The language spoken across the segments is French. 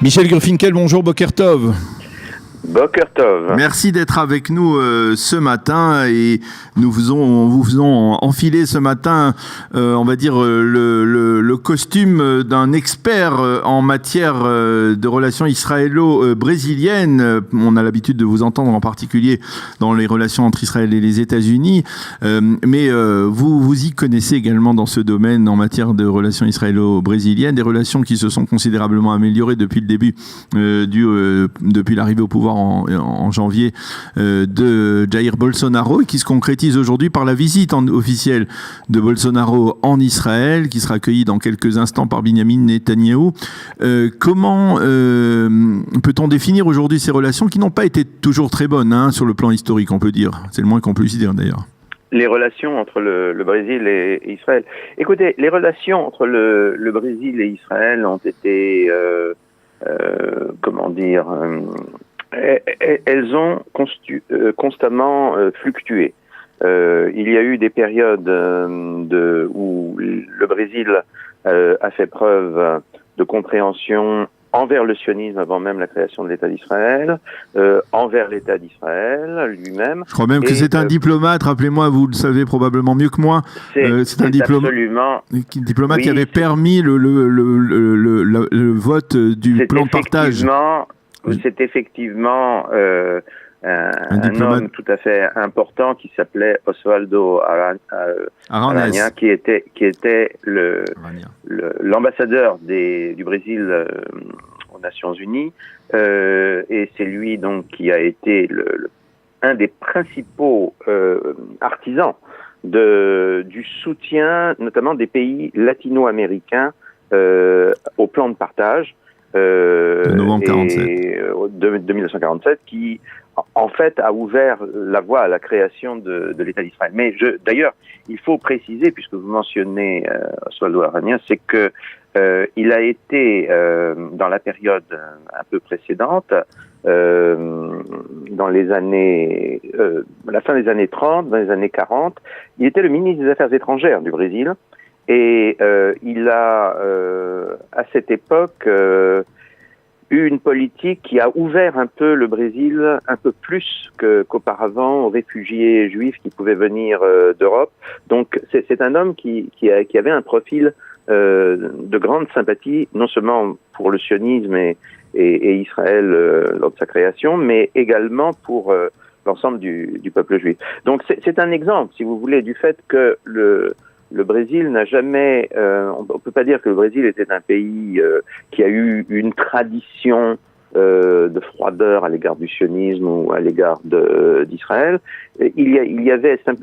Michel Grfinkel, bonjour, Boker Tov. Boker Tov. Merci d'être avec nous ce matin et vous faisons enfiler ce matin, on va dire, le costume d'un expert en matière de relations israélo-brésiliennes. On a l'habitude de vous entendre en particulier dans les relations entre Israël et les États-Unis, mais vous y connaissez également dans ce domaine en matière de relations israélo-brésiliennes, des relations qui se sont considérablement améliorées depuis le début, depuis l'arrivée au pouvoir en janvier de Jair Bolsonaro et qui se concrétise aujourd'hui par la visite officielle de Bolsonaro en Israël, qui sera accueillie dans quelques instants par Benyamin Netanyahou. Comment peut-on définir aujourd'hui ces relations qui n'ont pas été toujours très bonnes sur le plan historique, on peut dire. C'est le moins qu'on puisse dire d'ailleurs. Les relations entre le Brésil et Israël. Écoutez, les relations entre le Brésil et Israël ont été, elles ont constamment fluctué. Il y a eu des périodes où le Brésil a fait preuve de compréhension envers le sionisme avant même la création de l'État d'Israël, envers l'État d'Israël lui-même. Je crois même que c'est un diplomate, rappelez-moi, vous le savez probablement mieux que moi, c'est un diplomate qui avait permis le vote du plan de partage. C'est effectivement un homme tout à fait important qui s'appelait Osvaldo Aranha, qui était l'ambassadeur du Brésil aux Nations Unies, et c'est lui donc qui a été un des principaux artisans du soutien, notamment des pays latino-américains au plan de partage. De novembre 47. De 1947, qui en fait a ouvert la voie à la création de l'État d'Israël. Mais d'ailleurs, il faut préciser, puisque vous mentionnez Osvaldo Aranha, c'est que il a été dans la période un peu précédente, dans les années, la fin des années 30, dans les années 40, il était le ministre des Affaires étrangères du Brésil. Et il a, à cette époque, eu une politique qui a ouvert un peu le Brésil, un peu plus qu'auparavant, aux réfugiés juifs qui pouvaient venir d'Europe. Donc c'est un homme qui avait un profil de grande sympathie, non seulement pour le sionisme et Israël lors de sa création, mais également pour l'ensemble du peuple juif. Donc c'est un exemple, si vous voulez, du fait que le Brésil n'a jamais... on peut pas dire que le Brésil était un pays qui a eu une tradition de froideur à l'égard du sionisme ou à l'égard d'Israël. Il y avait un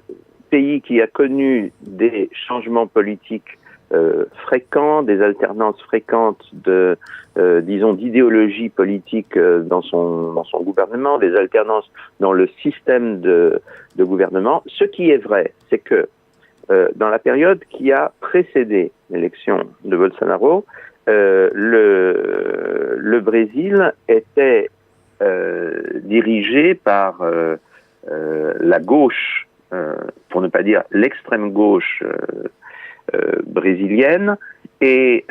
pays qui a connu des changements politiques fréquents, des alternances fréquentes d'idéologie politique dans son gouvernement, des alternances dans le système de gouvernement. Ce qui est vrai, c'est que dans la période qui a précédé l'élection de Bolsonaro, le Brésil était dirigé par la gauche, pour ne pas dire l'extrême gauche brésilienne, et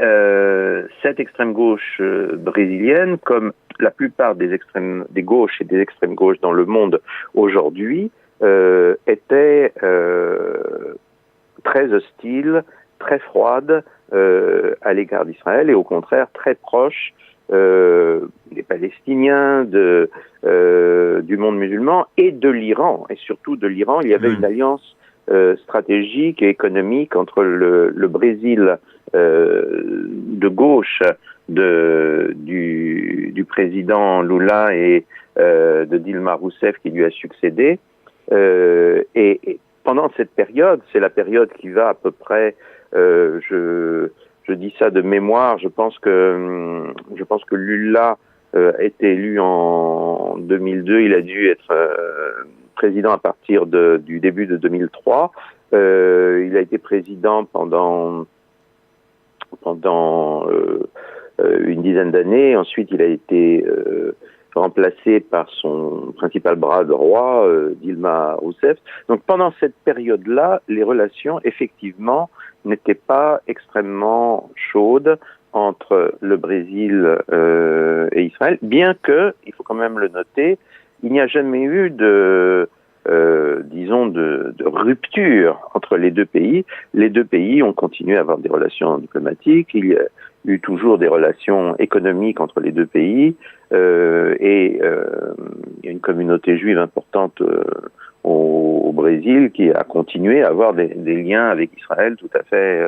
cette extrême gauche brésilienne, comme la plupart des gauches et des extrêmes gauches dans le monde aujourd'hui, était très hostile, très froide à l'égard d'Israël et au contraire très proche des Palestiniens, du monde musulman et de l'Iran. Et surtout de l'Iran, il y avait une alliance stratégique et économique entre le Brésil de gauche du président Lula et de Dilma Rousseff qui lui a succédé. Et pendant cette période, c'est la période qui va à peu près, je dis ça de mémoire, je pense que Lula a été élu en 2002, il a dû être président à partir du début de 2003. Il a été président pendant une dizaine d'années. Ensuite, il a été remplacé par son principal bras droit, Dilma Rousseff. Donc pendant cette période-là, les relations, effectivement, n'étaient pas extrêmement chaudes entre le Brésil et Israël, bien que, il faut quand même le noter, il n'y a jamais eu de rupture entre les deux pays. Les deux pays ont continué à avoir des relations diplomatiques. Il y a eu toujours des relations économiques entre les deux pays. Il y a une communauté juive importante au Brésil qui a continué à avoir des liens avec Israël tout à fait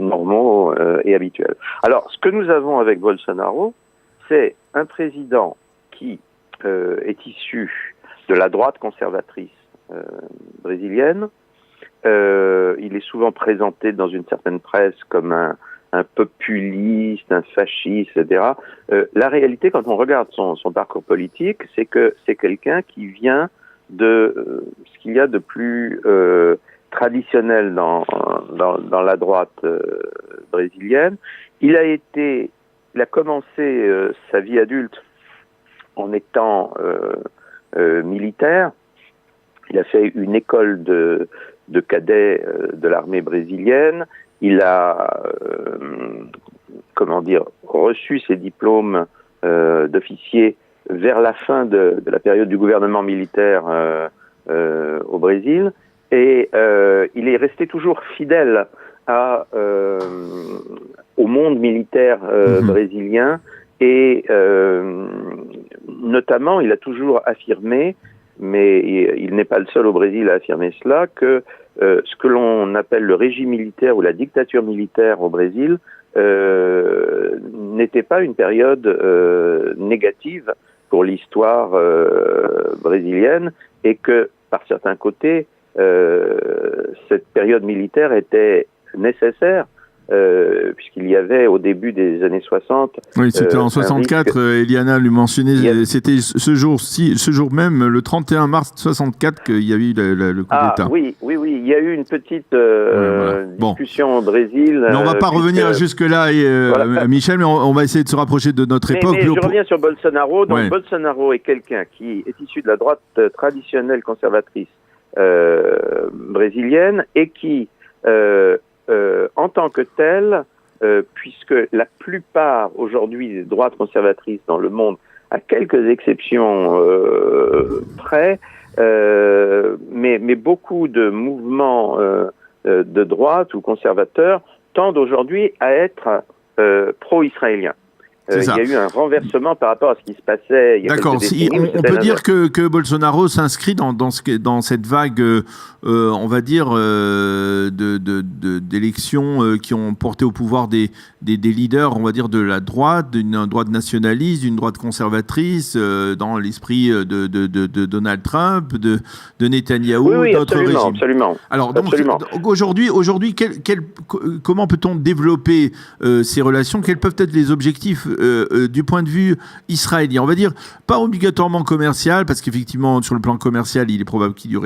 normaux et habituels. Alors, ce que nous avons avec Bolsonaro, c'est un président qui est issu de la droite conservatrice brésilienne. Il est souvent présenté dans une certaine presse comme un populiste, un fasciste, etc. La réalité, quand on regarde son parcours politique, c'est que c'est quelqu'un qui vient de ce qu'il y a de plus traditionnel dans la droite brésilienne. Il a commencé sa vie adulte en étant militaire. Il a fait une école de cadets de l'armée brésilienne. Il a, reçu ses diplômes d'officier vers la fin de la période du gouvernement militaire au Brésil. Et il est resté toujours fidèle au monde militaire brésilien. Et notamment, il a toujours affirmé, mais il n'est pas le seul au Brésil à affirmer cela, que ce que l'on appelle le régime militaire ou la dictature militaire au Brésil n'était pas une période négative pour l'histoire brésilienne, et que, par certains côtés, cette période militaire était nécessaire, puisqu'il y avait au début des années 60... Oui, c'était en 64, Eliana lui mentionnait, c'était ce jour même, le 31 mars 64, qu'il y a eu le coup d'État. Oui, il y a eu une petite discussion au Brésil. Mais on ne va pas revenir jusque-là, Michel, mais on va essayer de se rapprocher de notre époque. Mais je reviens sur Bolsonaro. Donc Bolsonaro est quelqu'un qui est issu de la droite traditionnelle conservatrice brésilienne, et qui... en tant que tel, puisque la plupart aujourd'hui des droites conservatrices dans le monde, à quelques exceptions près, mais beaucoup de mouvements de droite ou conservateurs tendent aujourd'hui à être pro-israéliens. Il y a eu un renversement par rapport à ce qui se passait il y a quelques décennies. On peut dire que Bolsonaro s'inscrit dans cette vague, on va dire, d'élections qui ont porté au pouvoir des leaders, on va dire, de la droite, d'une droite nationaliste, d'une droite conservatrice, dans l'esprit de Donald Trump, de Netanyahou, d'autres régimes. Absolument. Alors, donc, aujourd'hui, comment peut-on développer ces relations? Quels peuvent être les objectifs du point de vue israélien? On va dire pas obligatoirement commercial, parce qu'effectivement sur le plan commercial il est probable qu'il y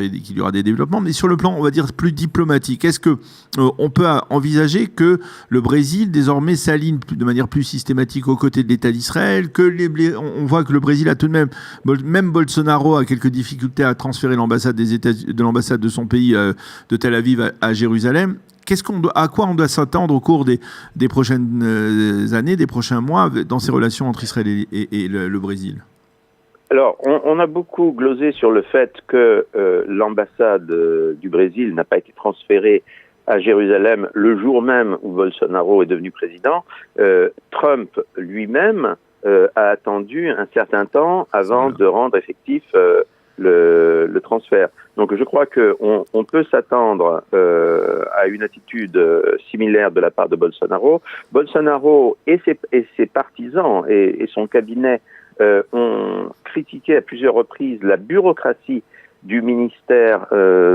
aura des développements, mais sur le plan, on va dire, plus diplomatique, est-ce que on peut envisager que le Brésil désormais s'aligne de manière plus systématique aux côtés de l'État d'Israël, on voit que le Brésil a tout de même Bolsonaro a quelques difficultés à transférer l'ambassade de son pays de Tel Aviv à Jérusalem. À quoi on doit s'attendre au cours des prochaines années, des prochains mois, dans ces relations entre Israël et le Brésil? Alors, on a beaucoup glosé sur le fait que l'ambassade du Brésil n'a pas été transférée à Jérusalem le jour même où Bolsonaro est devenu président. Trump lui-même a attendu un certain temps avant de rendre effectif le transfert. Donc je crois qu'on peut s'attendre à une attitude similaire de la part de Bolsonaro. Bolsonaro et ses partisans et son cabinet ont critiqué à plusieurs reprises la bureaucratie du ministère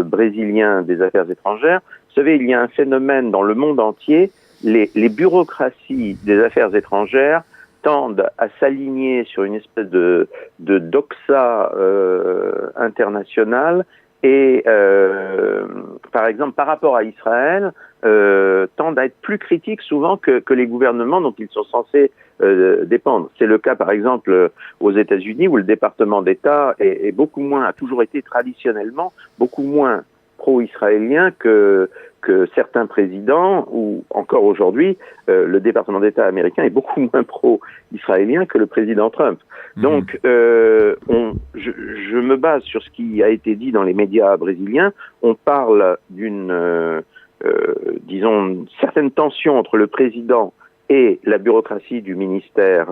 brésilien des Affaires étrangères. Vous savez, il y a un phénomène dans le monde entier, les bureaucraties des affaires étrangères tendent à s'aligner sur une espèce de doxa internationale, et par exemple par rapport à Israël tendent à être plus critiques souvent que les gouvernements dont ils sont censés dépendre. C'est le cas par exemple aux États-Unis, où le département d'État a toujours été traditionnellement beaucoup moins pro-israélien que certains présidents, ou encore aujourd'hui, le département d'État américain est beaucoup moins pro-israélien que le président Trump. Donc, je me base sur ce qui a été dit dans les médias brésiliens. On parle d'une, disons, certaine tension entre le président et la bureaucratie du ministère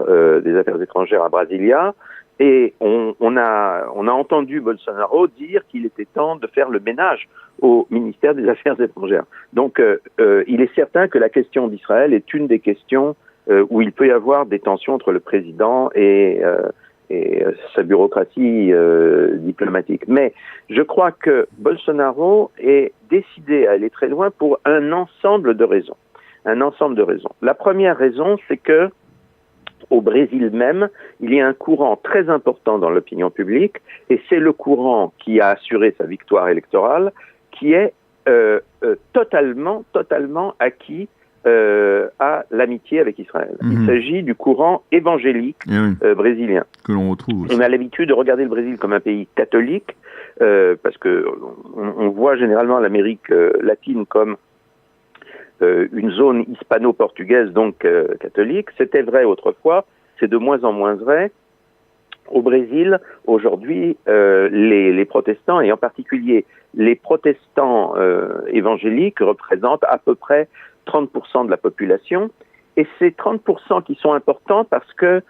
des Affaires étrangères à Brasilia. Et on a entendu Bolsonaro dire qu'il était temps de faire le ménage au ministère des Affaires étrangères. Donc, il est certain que la question d'Israël est une des questions où il peut y avoir des tensions entre le président et sa bureaucratie diplomatique. Mais je crois que Bolsonaro est décidé à aller très loin pour un ensemble de raisons. La première raison, c'est que au Brésil même, il y a un courant très important dans l'opinion publique, et c'est le courant qui a assuré sa victoire électorale, qui est totalement acquis à l'amitié avec Israël. Il s'agit du courant évangélique brésilien. Que l'on retrouve aussi. On a l'habitude de regarder le Brésil comme un pays catholique, parce que on voit généralement l'Amérique latine comme une zone hispano-portugaise, donc catholique. C'était vrai autrefois, c'est de moins en moins vrai. Au Brésil, aujourd'hui, les protestants, et en particulier les protestants évangéliques, représentent à peu près 30% de la population. Et ces 30% qui sont importants parce que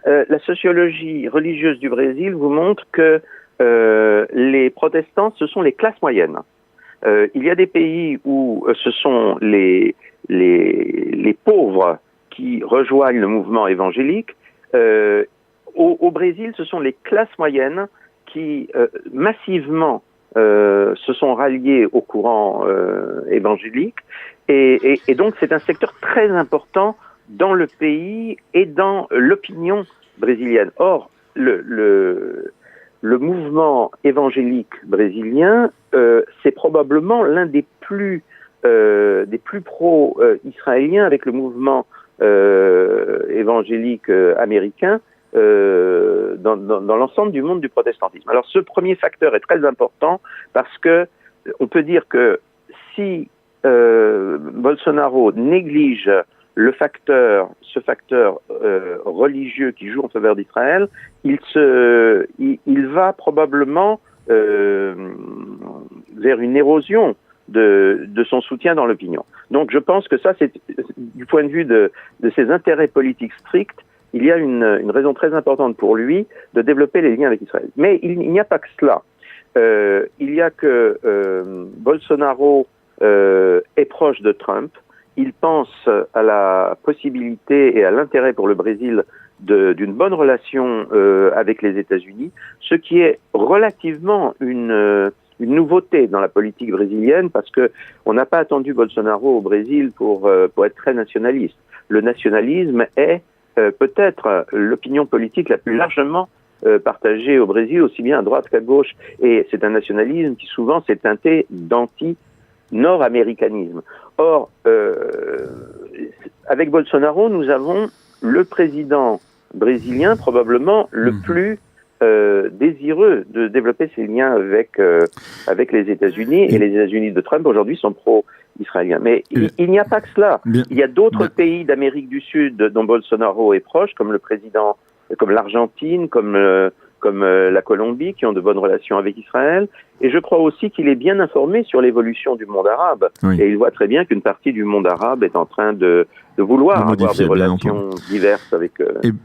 la sociologie religieuse du Brésil vous montre que les protestants, ce sont les classes moyennes. Il y a des pays où ce sont les pauvres qui rejoignent le mouvement évangélique. Au Brésil, ce sont les classes moyennes qui massivement se sont ralliées au courant évangélique. Et donc, c'est un secteur très important dans le pays et dans l'opinion brésilienne. Or, le mouvement évangélique brésilien, c'est probablement l'un des plus pro-israéliens avec le mouvement évangélique américain dans l'ensemble du monde du protestantisme. Alors ce premier facteur est très important parce que on peut dire que si Bolsonaro néglige ce facteur religieux qui joue en faveur d'Israël, il va probablement vers une érosion de son soutien dans l'opinion. Donc je pense que ça, c'est du point de vue de ses intérêts politiques stricts, il y a une raison très importante pour lui de développer les liens avec Israël. Mais il n'y a pas que cela. Il y a que Bolsonaro est proche de Trump. Il pense à la possibilité et à l'intérêt pour le Brésil d'une bonne relation avec les États-Unis, ce qui est relativement une nouveauté dans la politique brésilienne, parce que on n'a pas attendu Bolsonaro au Brésil pour être très nationaliste. Le nationalisme est peut-être l'opinion politique la plus largement partagée au Brésil, aussi bien à droite qu'à gauche, et c'est un nationalisme qui souvent s'est teinté d'anti-nord-américanisme. Or, avec Bolsonaro, nous avons le président brésilien probablement le plus désireux de développer ses liens avec les États-Unis, et les États-Unis de Trump aujourd'hui sont pro-israéliens. Mais il n'y a pas que cela. Il y a d'autres pays d'Amérique du Sud dont Bolsonaro est proche, comme l'Argentine, comme la Colombie, qui ont de bonnes relations avec Israël. Et je crois aussi qu'il est bien informé sur l'évolution du monde arabe. Oui. Et il voit très bien qu'une partie du monde arabe est en train de vouloir avoir des relations diverses avec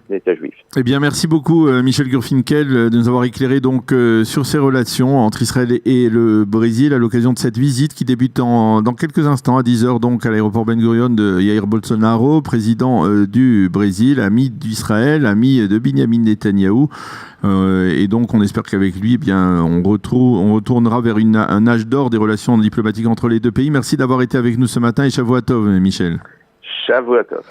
l'État juif. Eh bien, merci beaucoup, Michel Gurfinkel, de nous avoir éclairé donc sur ces relations entre Israël et le Brésil à l'occasion de cette visite qui débute dans quelques instants à 10h donc à l'aéroport Ben Gurion de Jair Bolsonaro, président du Brésil, ami d'Israël, ami de Benyamin Netanyahou. Et donc, on espère qu'avec lui, eh bien, on retournera vers un âge d'or des relations diplomatiques entre les deux pays. Merci d'avoir été avec nous ce matin et Shavua Tov, Michel. Shavua Tov.